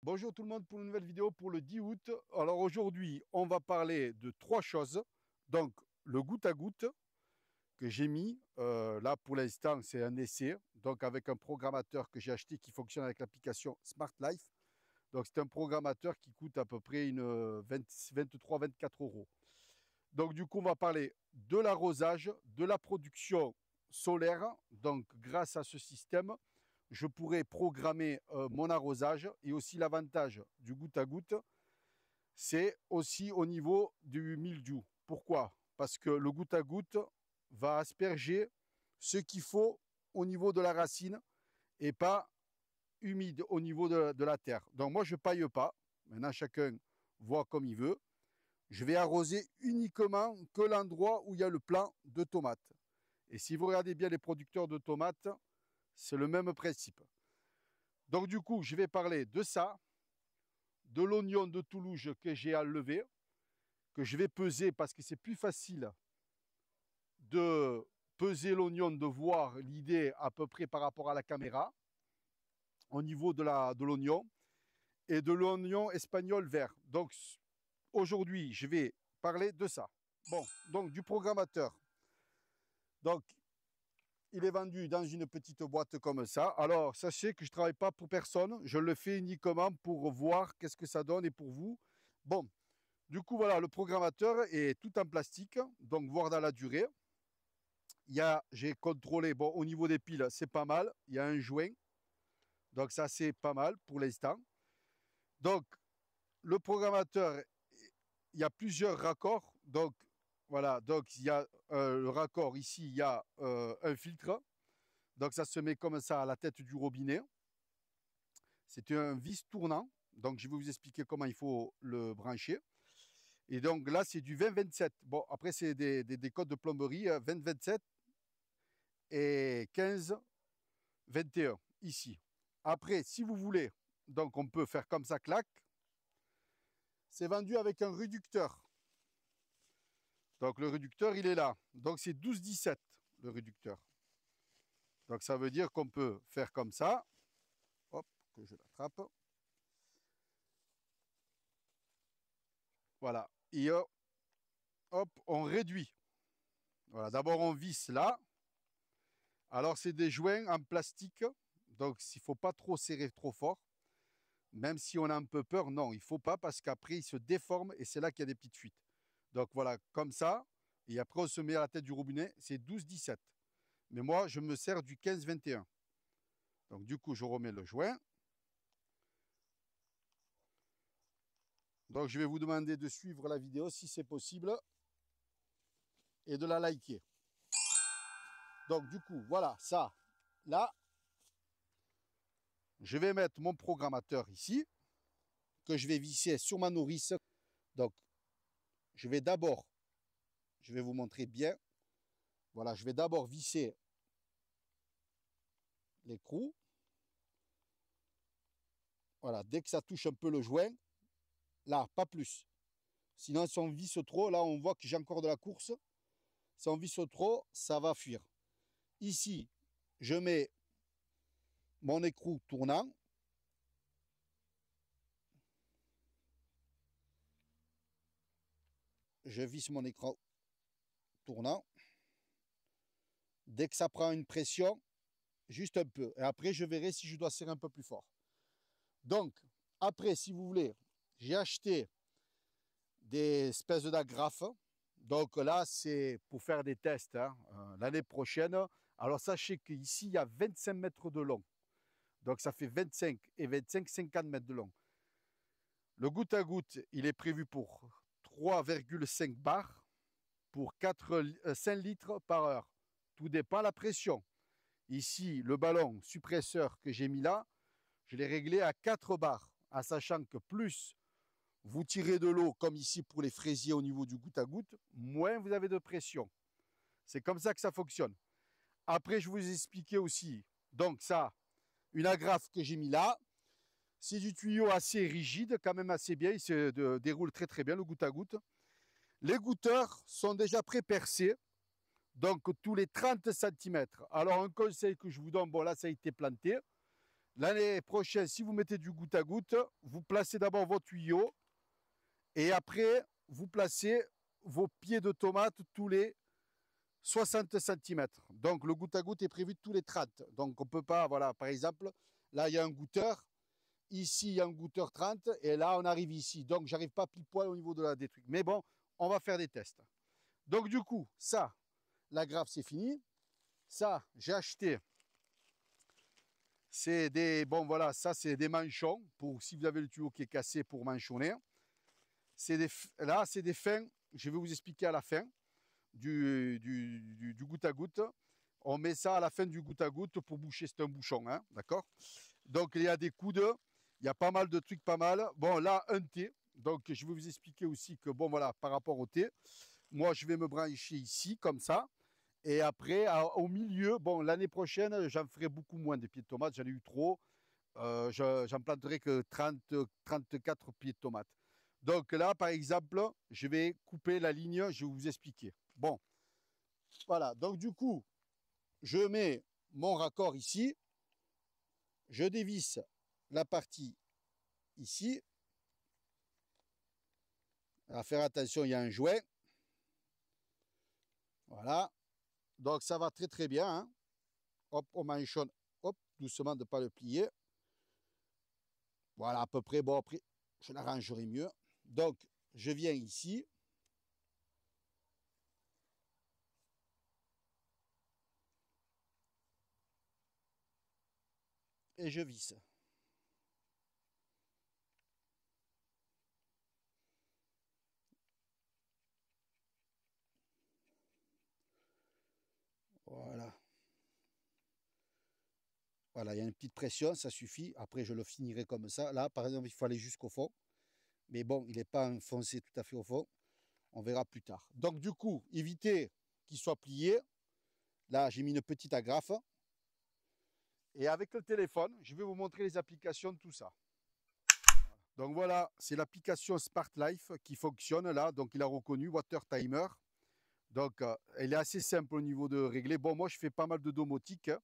Bonjour tout le monde pour une nouvelle vidéo pour le 10 août. Alors aujourd'hui, on va parler de trois choses. Donc le goutte à goutte que j'ai mis, là pour l'instant c'est un essai, donc avec un programmateur que j'ai acheté qui fonctionne avec l'application Smart Life. Donc c'est un programmateur qui coûte à peu près une 23-24 euros. Donc du coup on va parler de l'arrosage, de la production solaire. Donc grâce à ce système, je pourrais programmer mon arrosage et aussi l'avantage du goutte à goutte, c'est aussi au niveau du mildiou. Pourquoi? Parce que le goutte à goutte va asperger ce qu'il faut au niveau de la racine et pas humide au niveau de la terre. Donc moi, je ne paille pas. Maintenant, chacun voit comme il veut. Je vais arroser uniquement que l'endroit où il y a le plant de tomates. Et si vous regardez bien les producteurs de tomates, c'est le même principe. Donc du coup, je vais parler de ça, de l'oignon de Toulouse que j'ai enlevé, que je vais peser parce que c'est plus facile de peser l'oignon, de voir l'idée à peu près par rapport à la caméra au niveau de l'oignon et de l'oignon espagnol vert. Donc aujourd'hui, je vais parler de ça. Bon, donc du programmateur. Donc il est vendu dans une petite boîte comme ça. Alors sachez que je ne travaille pas pour personne, je le fais uniquement pour voir qu'est-ce que ça donne et pour vous. Bon, du coup voilà, le programmateur est tout en plastique, donc voir dans la durée. J'ai contrôlé, bon, au niveau des piles, c'est pas mal. Il y a un joint, donc ça, c'est pas mal pour l'instant. Donc, le programmateur, il y a plusieurs raccords. Donc, voilà, donc il y a le raccord ici, il y a un filtre. Donc, ça se met comme ça à la tête du robinet. C'est un vis tournant. Donc, je vais vous expliquer comment il faut le brancher. Et donc, là, c'est du 20-27. Bon, après, c'est des codes de plomberie 20-27 et 15-21 ici. Après, si vous voulez, donc on peut faire comme ça, clac. C'est vendu avec un réducteur. Donc le réducteur, il est là. Donc c'est 12-17, le réducteur. Donc ça veut dire qu'on peut faire comme ça. Hop, que je l'attrape. Voilà. Et hop, on réduit. Voilà, d'abord on visse là. Alors c'est des joints en plastique. Donc il ne faut pas trop serrer trop fort. Même si on a un peu peur, non, il ne faut pas parce qu'après il se déforme et c'est là qu'il y a des petites fuites. Donc voilà, comme ça. Et après on se met à la tête du robinet, c'est 12-17. Mais moi, je me sers du 15-21. Donc du coup, je remets le joint. Donc je vais vous demander de suivre la vidéo si c'est possible et de la liker. Donc du coup, voilà, ça, là, je vais mettre mon programmateur ici, que je vais visser sur ma nourrice. Donc je vais d'abord, je vais vous montrer bien. Voilà, je vais d'abord visser l'écrou. Voilà, dès que ça touche un peu le joint, là, pas plus. Sinon, si on visse trop, là, on voit que j'ai encore de la course. Si on visse trop, ça va fuir. Ici, je mets mon écrou tournant. Je visse mon écran tournant. Dès que ça prend une pression, juste un peu. Et après, je verrai si je dois serrer un peu plus fort. Donc, après, si vous voulez, j'ai acheté des espèces d'agrafes. Donc là, c'est pour faire des tests hein, l'année prochaine. Alors, sachez qu'ici, il y a 25 mètres de long. Donc, ça fait 25 et 25, 50 mètres de long. Le goutte à goutte, il est prévu pour 3,5 bars pour 5 litres par heure. Tout dépend de la pression. Ici, le ballon suppresseur que j'ai mis là, je l'ai réglé à 4 bars, en sachant que plus vous tirez de l'eau, comme ici pour les fraisiers au niveau du goutte à goutte, moins vous avez de pression. C'est comme ça que ça fonctionne. Après, je vous ai expliqué aussi, donc ça, une agrafe que j'ai mis là, c'est du tuyau assez rigide, quand même assez bien, il se déroule très très bien le goutte à goutte. Les goutteurs sont déjà pré-percés, donc tous les 30 cm. Alors un conseil que je vous donne, bon là ça a été planté, L'année prochaine, si vous mettez du goutte à goutte, vous placez d'abord vos tuyaux et après, vous placez vos pieds de tomates tous les 60 centimètres. Donc, le goutte à goutte est prévu tous les 30. Donc, on ne peut pas, voilà, par exemple, là, il y a un goutteur. Ici, il y a un goutteur 30 et là, on arrive ici. Donc, j'arrive pas pile poil au niveau de des trucs. Mais bon, on va faire des tests. Donc, du coup, ça, la graffe, c'est fini. Ça, j'ai acheté. C'est des, bon, voilà, ça, c'est des manchons pour si vous avez le tuyau qui est cassé pour manchonner. Là, c'est des fins. Je vais vous expliquer à la fin du goutte à goutte. On met ça à la fin du goutte à goutte pour boucher. C'est un bouchon, hein, d'accord? Donc, il y a des coudes. Il y a pas mal de trucs, pas mal. Bon, là, un thé. Donc, je vais vous expliquer aussi que, bon, voilà, par rapport au thé, moi, je vais me brancher ici, comme ça. Et après, au milieu, bon, l'année prochaine, j'en ferai beaucoup moins de pieds de tomates. J'en ai eu trop. J'en planterai que 30, 34 pieds de tomates. Donc là, par exemple, je vais couper la ligne. Je vais vous expliquer. Bon, voilà. Donc, du coup, je mets mon raccord ici. Je dévisse la partie ici. À faire attention, il y a un jouet. Voilà. Donc ça va très très bien. Hein. Hop, on manchonne. Hop, doucement de ne pas le plier. Voilà, à peu près. Bon, après, je l'arrangerai mieux. Donc, je viens ici. Et je visse. Voilà. Voilà, il y a une petite pression, ça suffit. Après, je le finirai comme ça. Là, par exemple, il faut aller jusqu'au fond. Mais bon, il n'est pas enfoncé tout à fait au fond. On verra plus tard. Donc, du coup, évitez qu'il soit plié. Là, j'ai mis une petite agrafe. Et avec le téléphone, je vais vous montrer les applications de tout ça. Donc voilà, c'est l'application Smart Life qui fonctionne là. Donc il a reconnu Water Timer. Donc elle est assez simple au niveau de régler. Bon, moi je fais pas mal de domotique, hein,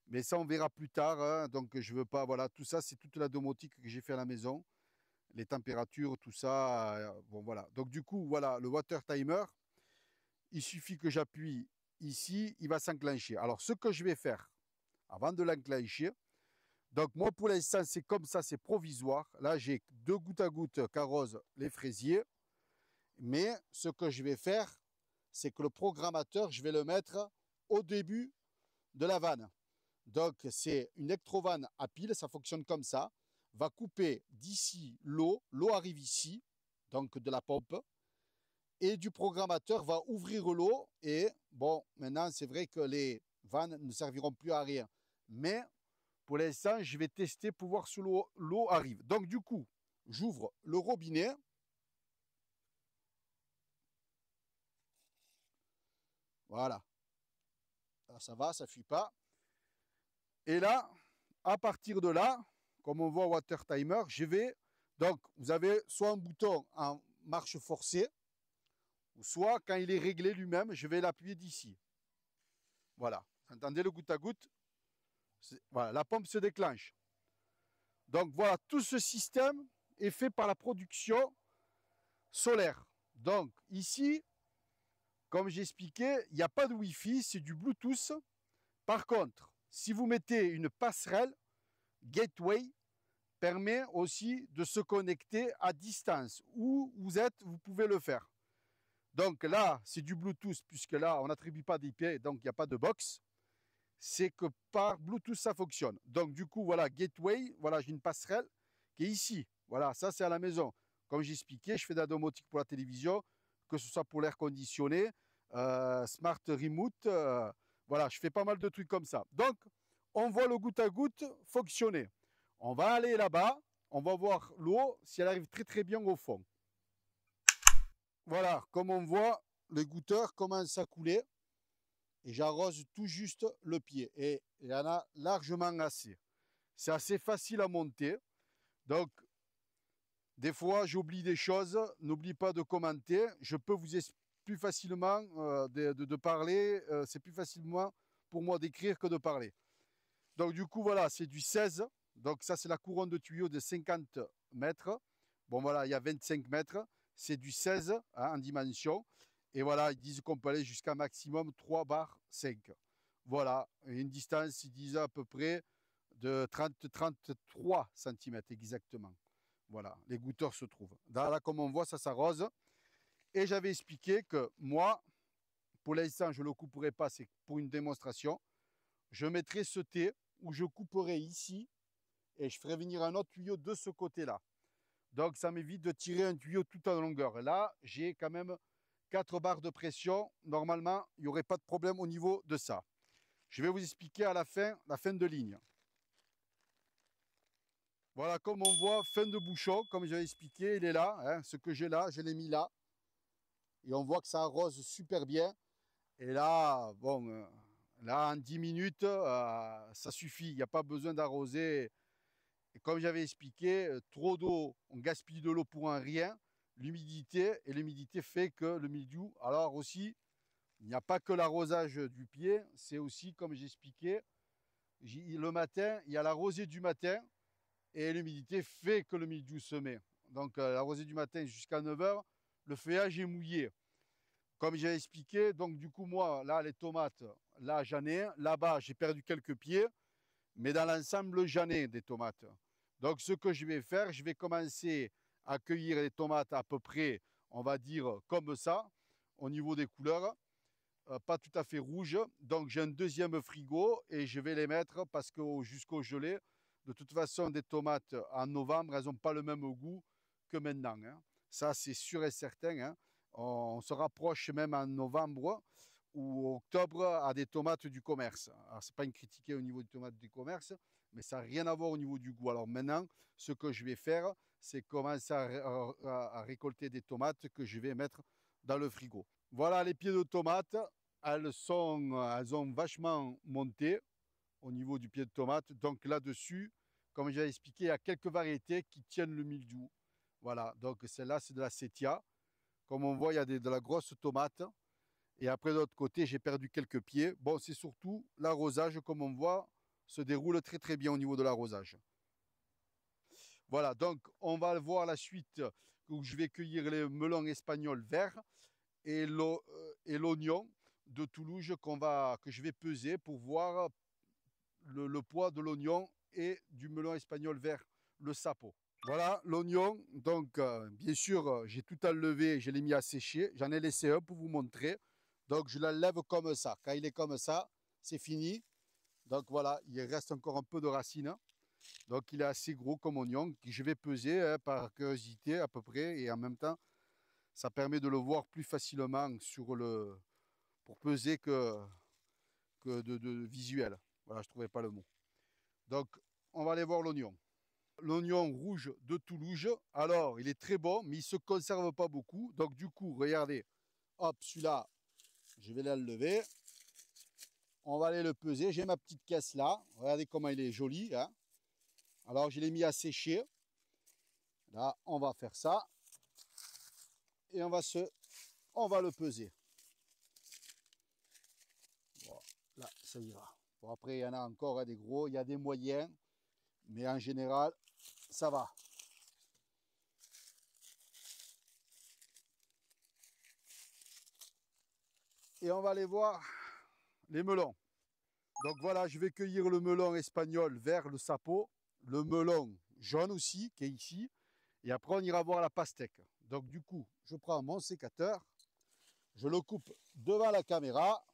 mais ça on verra plus tard. Hein. Donc je veux pas, voilà, tout ça c'est toute la domotique que j'ai fait à la maison. Les températures, tout ça. Bon voilà. Donc du coup, voilà, le Water Timer, il suffit que j'appuie ici, il va s'enclencher. Alors ce que je vais faire avant de l'enclencher, donc moi pour l'instant c'est comme ça, c'est provisoire. Là j'ai deux gouttes à gouttes qu'arrosent les fraisiers. Mais ce que je vais faire, c'est que le programmateur, je vais le mettre au début de la vanne. Donc c'est une électrovanne à pile, ça fonctionne comme ça. Va couper d'ici l'eau, l'eau arrive ici, donc de la pompe. Et du programmateur va ouvrir l'eau. Et bon, maintenant c'est vrai que les vannes ne serviront plus à rien. Mais pour l'instant, je vais tester pour voir si l'eau arrive. Donc du coup, j'ouvre le robinet. Voilà. Là, ça va, ça ne fuit pas. Et là, à partir de là, comme on voit Water Timer, je vais. Donc, vous avez soit un bouton en marche forcée, ou soit quand il est réglé lui-même, je vais l'appuyer d'ici. Voilà. Vous entendez le goutte à goutte? Voilà, la pompe se déclenche. Donc voilà, tout ce système est fait par la production solaire. Donc ici, comme j'ai expliqué, il n'y a pas de Wi-Fi, c'est du Bluetooth. Par contre, si vous mettez une passerelle Gateway, permet aussi de se connecter à distance. Où vous êtes, vous pouvez le faire. Donc là, c'est du Bluetooth, puisque là, on n'attribue pas d'IP, donc il n'y a pas de box. C'est que par Bluetooth, ça fonctionne. Donc du coup, voilà, Gateway, voilà, j'ai une passerelle qui est ici. Voilà, ça c'est à la maison. Comme j'expliquais, je fais de la domotique pour la télévision, que ce soit pour l'air conditionné, Smart Remote, voilà, je fais pas mal de trucs comme ça. Donc, on voit le goutte à goutte fonctionner. On va aller là-bas, on va voir l'eau, si elle arrive très très bien au fond. Voilà, comme on voit, le goutteur commence à couler et j'arrose tout juste le pied. Et il y en a largement assez. C'est assez facile à monter. Donc, des fois, j'oublie des choses. N'oublie pas de commenter. Je peux vous expliquer plus facilement de parler. C'est plus facilement pour moi d'écrire que de parler. Donc, du coup, voilà, c'est du 16. Donc ça, c'est la couronne de tuyaux de 50 mètres. Bon voilà, il y a 25 mètres. C'est du 16 hein, en dimension. Et voilà, ils disent qu'on peut aller jusqu'à maximum 3 bar 5. Voilà, et une distance, ils disent à peu près de 30-33 cm exactement. Voilà, les goutteurs se trouvent. Là, comme on voit, ça s'arrose. Et j'avais expliqué que moi, pour l'instant, je ne le couperai pas, c'est pour une démonstration. Je mettrai ce T où je couperai ici et je ferai venir un autre tuyau de ce côté-là. Donc, ça m'évite de tirer un tuyau tout en longueur. Là, j'ai quand même 4 barres de pression. Normalement, il n'y aurait pas de problème au niveau de ça. Je vais vous expliquer à la fin de ligne. Voilà, comme on voit, fin de bouchon, comme j'avais expliqué, il est là. Hein, ce que j'ai là, je l'ai mis là. Et on voit que ça arrose super bien. Et là, bon, là, en 10 minutes, ça suffit. Il n'y a pas besoin d'arroser. Et comme j'avais expliqué, trop d'eau, on gaspille de l'eau pour un rien. L'humidité fait que le mildiou, alors aussi, il n'y a pas que l'arrosage du pied, c'est aussi, comme j'expliquais, le matin, il y a la rosée du matin et l'humidité fait que le mildiou se met. Donc la rosée du matin jusqu'à 9 heures, le feuillage est mouillé. Comme j'ai expliqué, donc du coup moi, là les tomates, là j'en ai un, là-bas j'ai perdu quelques pieds, mais dans l'ensemble j'en ai des tomates. Donc ce que je vais faire, je vais commencer à cueillir les tomates à peu près, on va dire comme ça, au niveau des couleurs, pas tout à fait rouges. Donc j'ai un deuxième frigo et je vais les mettre parce que jusqu'au gelé, de toute façon des tomates en novembre, elles n'ont pas le même goût que maintenant. Hein. Ça c'est sûr et certain. Hein. On se rapproche même en novembre ou octobre à des tomates du commerce. Alors, c'est pas une critique au niveau des tomates du commerce, mais ça n'a rien à voir au niveau du goût. Alors maintenant, ce que je vais faire, c'est commencer à récolter des tomates que je vais mettre dans le frigo. Voilà les pieds de tomates. Elles ont vachement monté au niveau du pied de tomate. Donc là-dessus, comme j'ai expliqué, il y a quelques variétés qui tiennent le mildiou. Voilà, donc celle-là, c'est de la Setia. Comme on voit, il y a de la grosse tomate. Et après, de l'autre côté, j'ai perdu quelques pieds. Bon, c'est surtout l'arrosage, comme on voit, se déroule très très bien au niveau de l'arrosage. Voilà, donc on va voir la suite où je vais cueillir les melons espagnols verts et l'oignon de Toulouse que je vais peser pour voir le poids de l'oignon et du melon espagnol vert, le sapo. Voilà l'oignon, donc bien sûr j'ai tout enlevé, je l'ai mis à sécher, j'en ai laissé un pour vous montrer. Donc je l'enlève comme ça, quand il est comme ça, c'est fini. Donc voilà, il reste encore un peu de racine. Donc il est assez gros comme oignon, que je vais peser hein, par curiosité à peu près, et en même temps ça permet de le voir plus facilement pour peser que de visuel. Voilà, je ne trouvais pas le mot. Donc on va aller voir l'oignon. L'oignon rouge de Toulouse, alors il est très bon, mais il ne se conserve pas beaucoup. Donc du coup, regardez, hop, celui-là, je vais l'enlever. On va aller le peser. J'ai ma petite caisse là. Regardez comment il est joli. Hein. Alors je l'ai mis à sécher. Là, on va faire ça. Et on va le peser. Voilà, là, ça ira. Bon, après, il y en a encore hein, des gros, il y a des moyens. Mais en général, ça va. Et on va aller voir les melons. Donc voilà, je vais cueillir le melon espagnol vert, le sapo, le melon jaune aussi, qui est ici. Et après, on ira voir la pastèque. Donc du coup, je prends mon sécateur, je le coupe devant la caméra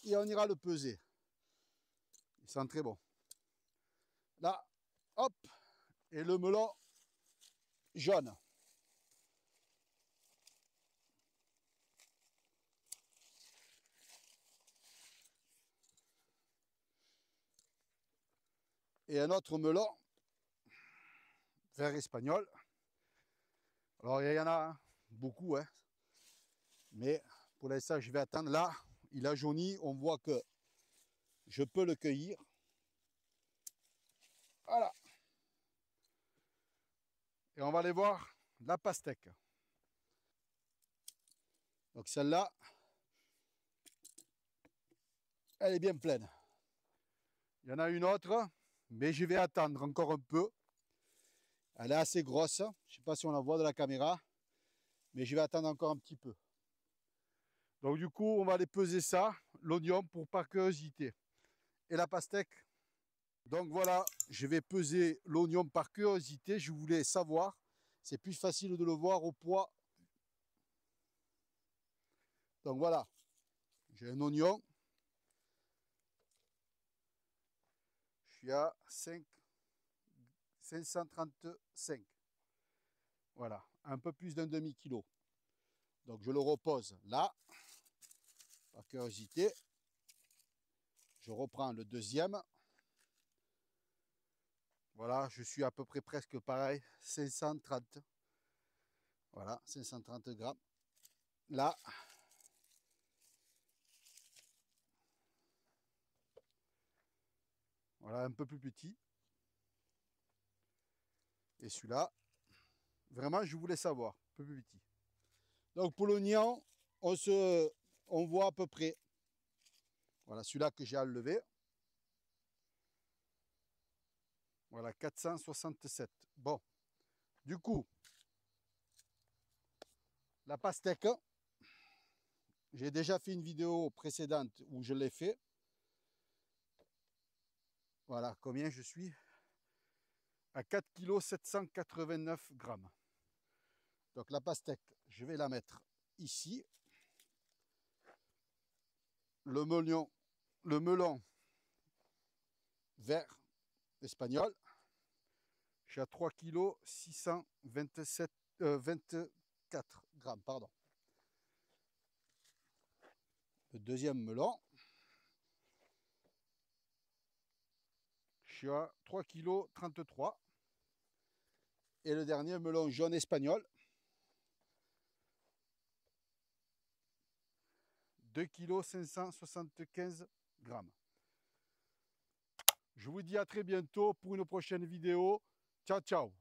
et on ira le peser. Il sent très bon. Là, hop, et le melon jaune. Et un autre melon vert espagnol. Alors il y en a hein, beaucoup, hein. Mais pour l'instant je vais attendre. Là, il a jauni, on voit que je peux le cueillir. Voilà. Et on va aller voir la pastèque. Donc celle-là, elle est bien pleine. Il y en a une autre, mais je vais attendre encore un peu. Elle est assez grosse. Je ne sais pas si on la voit de la caméra, mais je vais attendre encore un petit peu. Donc du coup, on va aller peser ça, l'oignon pour par curiosité. Et la pastèque. Donc voilà, je vais peser l'oignon par curiosité. Je voulais savoir. C'est plus facile de le voir au poids. Donc voilà, j'ai un oignon. Je suis à 535. Voilà, un peu plus d'un demi-kilo. Donc je le repose là, par curiosité. Je reprends le deuxième. Voilà, je suis à peu près presque pareil, 530. Voilà, 530 grammes. Là, voilà, un peu plus petit. Et celui-là, vraiment, je voulais savoir, un peu plus petit. Donc pour l'oignon, on voit à peu près. Voilà, celui-là que j'ai à lever. Voilà, 467. Bon, du coup, la pastèque, j'ai déjà fait une vidéo précédente où je l'ai fait. Voilà, combien je suis? À 4 kg 789 grammes. Donc la pastèque, je vais la mettre ici. Le melon vert espagnol. Je suis à 3 kg 627 24 grammes, pardon. Le deuxième melon. Je suis à 3 kg 33. Et le dernier melon jaune espagnol. 2 kg 575 grammes. Je vous dis à très bientôt pour une prochaine vidéo. Ciao, ciao.